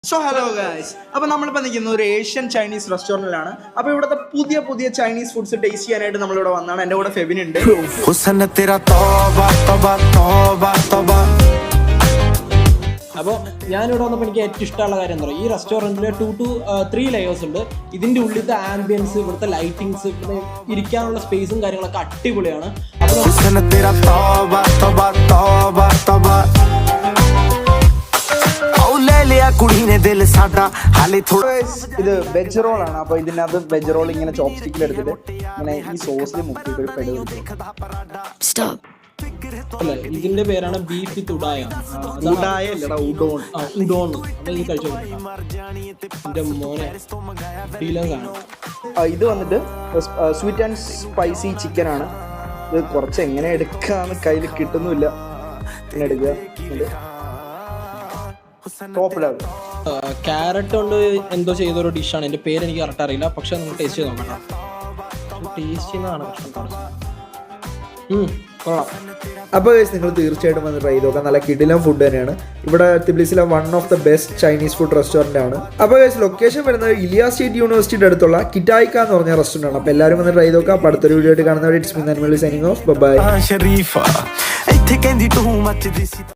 So hello guys, അപ്പോൾ നമ്മളിപ്പോൾ നിൽക്കുന്ന ഒരു ഏഷ്യൻ ചൈനീസ് റെസ്റ്റോറൻറ്റിലാണ്. അപ്പോൾ ഇവിടുത്തെ പുതിയ പുതിയ ചൈനീസ് ഫുഡ്സ് ടേസ്റ്റ് ചെയ്യാനായിട്ട് നമ്മളിവിടെ വന്നതാണ്. എൻ്റെ കൂടെ ഫെബിൻ ഉണ്ട്. അപ്പോൾ ഞാനിവിടെ വന്നപ്പോൾ എനിക്ക് ഏറ്റവും ഇഷ്ടമുള്ള കാര്യം എന്താ പറയുക, ഈ റെസ്റ്റോറൻറ്റിൽ 2 to 3 ലെയേഴ്സ് ഉണ്ട്. ഇതിൻ്റെ ഉള്ളിലത്തെ ആംബിയൻസ്, ഇവിടുത്തെ ലൈറ്റിങ്സ്, ഇവിടെ ഇരിക്കാനുള്ള സ്പേസും കാര്യങ്ങളൊക്കെ അടിപൊളിയാണ്. ഇത് വെജ് റോൾ ആണ്. അപ്പോൾ ഇതിനകത്ത് വെജ് റോൾ ഇങ്ങനെ ചോപ്സ്റ്റിക്കിൽ എടുത്തിട്ട് ഇങ്ങനെ ഈ സോസിൽ മുക്കിയിട്ട് ഒരു പെട് അല്ല, ഇതിന്റെ പേരാണ് ബീഫ് വിത്ത് ഉഡായ. ഉഡോൺ. അപ്പോൾ ഇത് കഴിച്ചു എന്റെ മോനെ ഫീലിംഗ് ആണ്. ഇത് വന്നിട്ട് സ്വീറ്റ് ആൻഡ് സ്പൈസി ചിക്കൻ ആണ്. ഇത് കുറച്ച് എങ്ങനെ എടുക്കാന്ന് കയ്യിൽ കിട്ടുന്നില്ല. ഇങ്ങനെ എടുക്കുക. ടോപ്പിലാവും. ക്യാരറ്റ് കൊണ്ട് എന്തോ ചെയ്തൊരു ഡിഷാണ്. എൻ്റെ പേര് എനിക്ക് കറക്റ്റ് അറിയില്ല, പക്ഷെ നിങ്ങൾ ടേസ്റ്റ് ചെയ്ത് നോക്കണം. ടേസ്റ്റ് ചെയ്യുന്നതാണ് പ്രശ്നം. കൊള്ളാം. അപ്പോൾ നിങ്ങൾ തീർച്ചയായിട്ടും വന്ന് ട്രൈ ചെയ്ത് നോക്കാം. നല്ല കിടിലം ഫുഡ് തന്നെയാണ്. ഇവിടെ തിബ്ലിസിലെ one of the best Chinese food restaurant ആണ്. അപ്പോൾ ലൊക്കേഷൻ വരുന്നത് ഇലിയാസ് സ്റ്റേറ്റ് യൂണിവേഴ്സിറ്റിയുടെ അടുത്തുള്ള കിറ്റായിക്ക എന്ന് പറഞ്ഞ റെസ്റ്റോറൻ്റ് ആണ്. അപ്പോൾ എല്ലാവരും വന്ന് ട്രൈ ചെയ്ത് നോക്കാം. അപ്പോൾ അടുത്തൊരു വീഡിയോ ആയിട്ട് കാണുന്നവരെ it's me signing off. By.